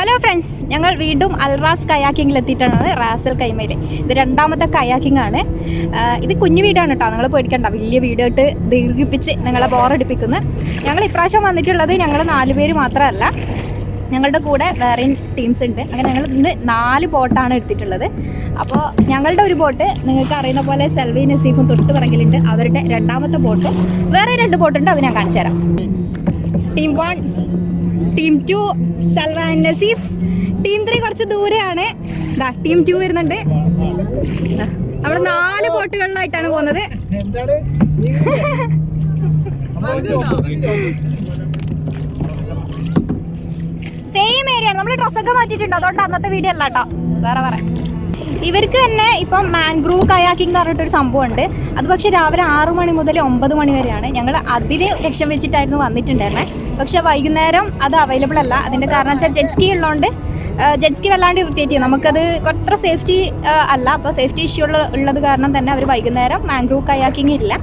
Hello friends, ഞങ്ങൾ വീണ്ടും Ras കയാക്കിങ്ങിൽ എത്തിയിട്ടാണ്. Ras Al ഖൈമയിൽ ഇത് രണ്ടാമത്തെ കയാക്കിംഗ് ആണ്. ഇത് കുഞ്ഞു വീടാണ് കേട്ടോ, നിങ്ങൾ പേടിക്കണ്ട. വലിയ വീഡിയോ ഇട്ട് ദീർഘിപ്പിച്ച് ഞങ്ങളെ ബോറടിപ്പിക്കുന്നത്. ഞങ്ങൾ ഇപ്രാവശ്യം വന്നിട്ടുള്ളത് ഞങ്ങൾ 4 പേര് മാത്രമല്ല, ഞങ്ങളുടെ കൂടെ വേറെയും ടീംസ് ഉണ്ട്. അങ്ങനെ ഞങ്ങൾ ഇന്ന് 4 ബോട്ടാണ് എടുത്തിട്ടുള്ളത്. അപ്പോൾ ഞങ്ങളുടെ ഒരു ബോട്ട് നിങ്ങൾക്ക് അറിയുന്ന പോലെ സെൽവി നസീഫും തൊട്ട് പിറകിലുണ്ട്. അവരുടെ രണ്ടാമത്തെ ബോട്ട്, വേറെ 2 ബോട്ടുണ്ട്, അത് ഞാൻ കാണിച്ചു തരാം. Team 1, team 2 Salwa and Naseef. Team 3 കുറച്ച് ദൂരെയാണ്. ടീം 2 വരുന്നുണ്ട്. നമ്മൾ 4 ബോട്ടുകളിലായിട്ടാണ് പോകുന്നത്. സെയിം ഏരിയ ആണ്. നമ്മൾ ഡ്രസ്സൊക്കെ മാറ്റിയിട്ടുണ്ട്, അതുകൊണ്ട് അന്നത്തെ വീഡിയോ അല്ല കേട്ടോ, വേറെ. ഇവർക്ക് തന്നെ ഇപ്പം മാൻഗ്രൂവ് കയാക്കിംഗ് എന്ന് പറഞ്ഞിട്ടൊരു സംഭവം ഉണ്ട്. അത് പക്ഷേ രാവിലെ 6 മണി മുതൽ 9 മണി വരെയാണ്. ഞങ്ങൾ അതിൽ ലക്ഷ്യം വെച്ചിട്ടായിരുന്നു വന്നിട്ടുണ്ടായിരുന്നത്. പക്ഷേ വൈകുന്നേരം അത് അവൈലബിൾ അല്ല. അതിൻ്റെ കാരണം വെച്ചാൽ ജെറ്റ്സ്കി ഉള്ളതുകൊണ്ട് ജെറ്റ്സ്കി വല്ലാണ്ട് ഇറിറ്റേറ്റ് ചെയ്യും. നമുക്കത് അത്ര സേഫ്റ്റി അല്ല. അപ്പോൾ സേഫ്റ്റി ഇഷ്യൂ ഉള്ളത് കാരണം തന്നെ അവർ വൈകുന്നേരം മാൻഗ്രൂവ് കയാക്കിംഗ് ഇല്ല.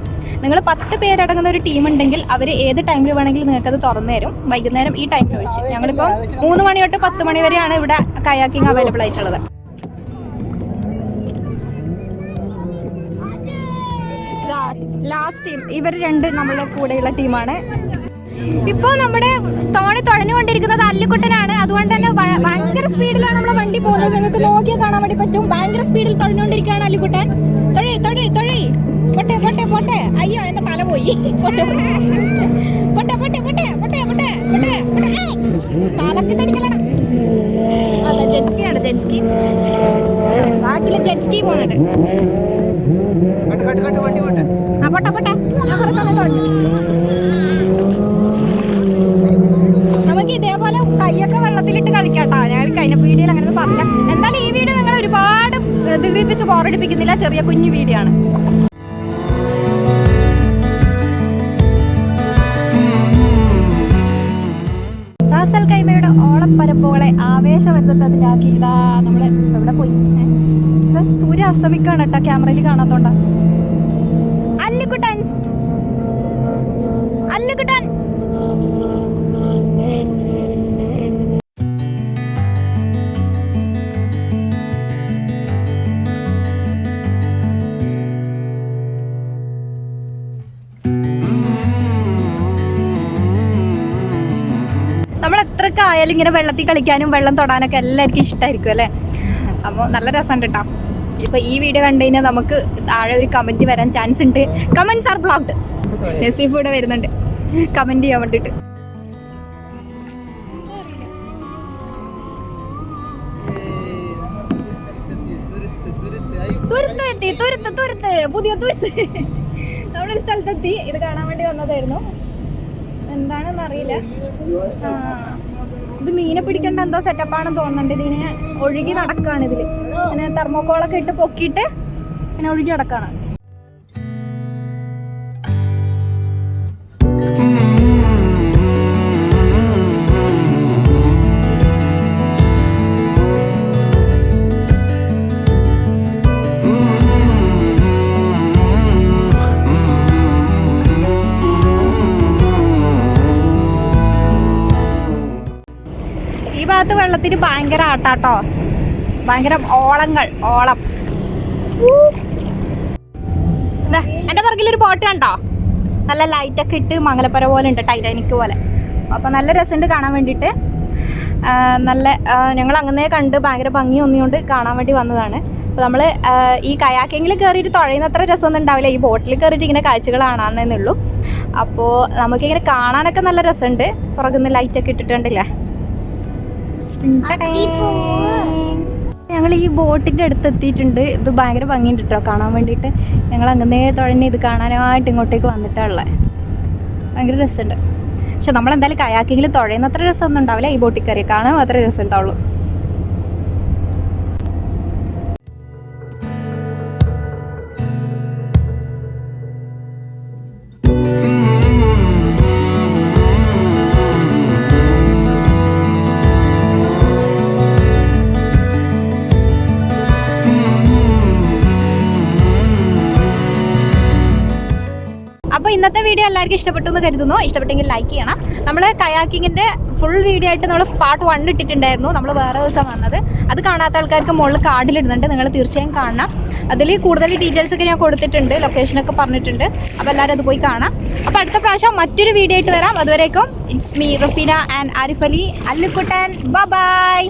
നിങ്ങൾ 10 പേരടങ്ങുന്ന ഒരു ടീം ഉണ്ടെങ്കിൽ അവർ ഏത് ടൈമിൽ വേണമെങ്കിലും നിങ്ങൾക്കത് തുറന്നു തരും, വൈകുന്നേരം ഈ ടൈമിൽ വെച്ച്. ഞങ്ങളിപ്പോൾ 3 മണി തൊട്ട് 10 മണി വരെയാണ് ഇവിടെ കയാക്കിംഗ് അവൈലബിൾ ആയിട്ടുള്ളത്. ലാസ്റ്റ് ടീം ഇവർ 2 നമ്മളുടെ കൂടെയുള്ള ടീമാണ്. ഇപ്പോൾ നമ്മുടെ തോണി തുഴഞ്ഞുകൊണ്ടിരിക്കുന്നത് അല്ലുക്കുട്ടനാണ്. അതുകൊണ്ട് തന്നെ ഭയങ്കര സ്പീഡിലാണ് നമ്മളെ വണ്ടി പോകുന്നത്. നിങ്ങൾക്ക് നോക്കിയാൽ കാണാൻ വേണ്ടി പറ്റും. ഭയങ്കര സ്പീഡിൽ തുഴഞ്ഞുകൊണ്ടിരിക്കുകയാണ് അല്ലുക്കുട്ടൻ. പൊട്ടെ. അയ്യോ, എന്റെ തല പോയി. തലക്കിട്ടടിക്കലാണ്. അതെ, ജെറ്റ്സ്കിയാണ്. ജെറ്റ്സ്കി ബാക്കിൽ ജെറ്റ്സ്കി പോകുന്നുണ്ട്. പൊട്ടെ ഞാൻ കുറേ സമയത്തുണ്ട്. നമുക്ക് ഇതേപോലെ കൈയൊക്കെ വെള്ളത്തിലിട്ട് കളിക്കാട്ടോ. ഞാൻ കഴിഞ്ഞ വീഡിയോയിൽ അങ്ങനെ പറഞ്ഞില്ല. എന്തായാലും ഈ വീഡിയോ നിങ്ങൾ ഒരുപാട് ദീർഘിപ്പിച്ച് ബോറടിപ്പിക്കുന്നില്ല, ചെറിയ കുഞ്ഞു വീഡിയോ ആണ്. റാസ് അൽ ഖൈമയുടെ ഓളപ്പരപ്പുകളെ ആവേശബദ്ധത്തിലാക്കി ഇതാ നമ്മള് എവിടെ പോയി. സൂര്യ അസ്തമിക്കാണ് കേട്ടോ, ക്യാമറയിൽ കാണാത്തോണ്ടാ. അല്ലുക്കുട്ടൻ നമ്മൾ എത്രയൊക്കെ ആയാലും ഇങ്ങനെ വെള്ളത്തിൽ കളിക്കാനും വെള്ളം തൊടാനൊക്കെ എല്ലാവർക്കും ഇഷ്ടമായിരിക്കും അല്ലേ. അപ്പോൾ നല്ല രസമുണ്ട് കേട്ടോ. ഇപ്പോൾ ഈ വീഡിയോ കണ്ടു കഴിഞ്ഞാൽ നമുക്ക് താഴെ ഒരു കമൻറ്റ് വരാൻ ചാൻസ് ഉണ്ട്. Comments R blocked. നസീഫ് ഇവിടെ വരുന്നുണ്ട് കമൻറ്റ് ചെയ്യാൻ വേണ്ടിയിട്ട്. പുതിയ തുരുത്ത് നമ്മളൊരു സ്ഥലത്തെത്തി. ഇത് കാണാൻ വേണ്ടി വന്നതായിരുന്നു. എന്താണെന്ന് അറിയില്ല. ഇത് മീനെ പിടിക്കേണ്ട എന്തോ സെറ്റപ്പാണെന്ന് തോന്നുന്നുണ്ട്. ഇതിനെ ഒഴുകി നടക്കുകയാണ്. ഇതിൽ ഇങ്ങനെ തെർമോക്കോളൊക്കെ ഇട്ട് പൊക്കിയിട്ട് ഇങ്ങനെ ഒഴുകി നടക്കുകയാണ്. ഈ ഭാഗത്ത് വെള്ളത്തിന് ഭയങ്കര ആട്ടാട്ടോ, ഭയങ്കര ഓളം. എൻ്റെ പുറകിലൊരു ബോട്ട് കണ്ടോ, നല്ല ലൈറ്റൊക്കെ ഇട്ട് മംഗലപ്പുര പോലെ ഉണ്ട്, ടൈറ്റാനിക് പോലെ. അപ്പോൾ നല്ല രസമുണ്ട് കാണാൻ വേണ്ടിയിട്ട്. നല്ല ഞങ്ങൾ അങ്ങനെ കണ്ട് ഭയങ്കര ഭംഗി ഒന്നുകൊണ്ട് കാണാൻ വേണ്ടി വന്നതാണ്. അപ്പോൾ നമ്മൾ ഈ കയാക്കിങ്ങിൽ കയറിയിട്ട് തുഴയുന്നത്ര രസമൊന്നും ഉണ്ടാവില്ല. ഈ ബോട്ടിൽ കയറിയിട്ട് ഇങ്ങനെ കാഴ്ചകൾ കാണാമെന്നേ ഉള്ളൂ. അപ്പോൾ നമുക്കിങ്ങനെ കാണാനൊക്കെ നല്ല രസമുണ്ട്. പുറകുന്ന ലൈറ്റൊക്കെ ഇട്ടിട്ടുണ്ടല്ലേ. ഞങ്ങൾ ഈ ബോട്ടിൻ്റെ അടുത്ത് എത്തിയിട്ടുണ്ട്. ഇത് ഭയങ്കര ഭംഗിയുണ്ട് കേട്ടോ കാണാൻ വേണ്ടിയിട്ട്. ഞങ്ങൾ അങ്ങനെ തുഴഞ്ഞ് ഇത് കാണാനായിട്ട് ഇങ്ങോട്ടേക്ക് വന്നിട്ടുള്ളത്. ഭയങ്കര രസമുണ്ട്. പക്ഷെ നമ്മളെന്തായാലും കയാക്കിങ്ങിൽ തുഴയുന്നത്ര രസമൊന്നും ഉണ്ടാവില്ല. ഈ ബോട്ടിൽ കയറി കാണാൻ മാത്രമേ രസം ഉണ്ടാവുള്ളൂ. അപ്പോൾ ഇന്നത്തെ വീഡിയോ എല്ലാവർക്കും ഇഷ്ടപ്പെട്ടു എന്ന് കരുതുന്നു. ഇഷ്ടപ്പെട്ടെങ്കിൽ ലൈക്ക് ചെയ്യണം. നമ്മൾ കയാക്കിങ്ങിൻ്റെ ഫുൾ വീഡിയോ ആയിട്ട് നമ്മൾ പാർട്ട് 1 ഇട്ടിട്ടുണ്ടായിരുന്നു. നമ്മൾ വേറെ ദിവസം വന്നത്. അത് കാണാത്ത ആൾക്കാർക്ക് മുകളിൽ കാർഡിലിടുന്നുണ്ട്, നിങ്ങൾ തീർച്ചയായും കാണണം. അതിൽ കൂടുതൽ ഡീറ്റെയിൽസൊക്കെ ഞാൻ കൊടുത്തിട്ടുണ്ട്, ലൊക്കേഷനൊക്കെ പറഞ്ഞിട്ടുണ്ട്. അപ്പോൾ എല്ലാവരും അത് പോയി കാണാം. അപ്പോൾ അടുത്ത പ്രാവശ്യം മറ്റൊരു വീഡിയോ ആയിട്ട് വരാം. അതുവരേക്കും it's me Rafeena and Arif Ali Allukuttan. By.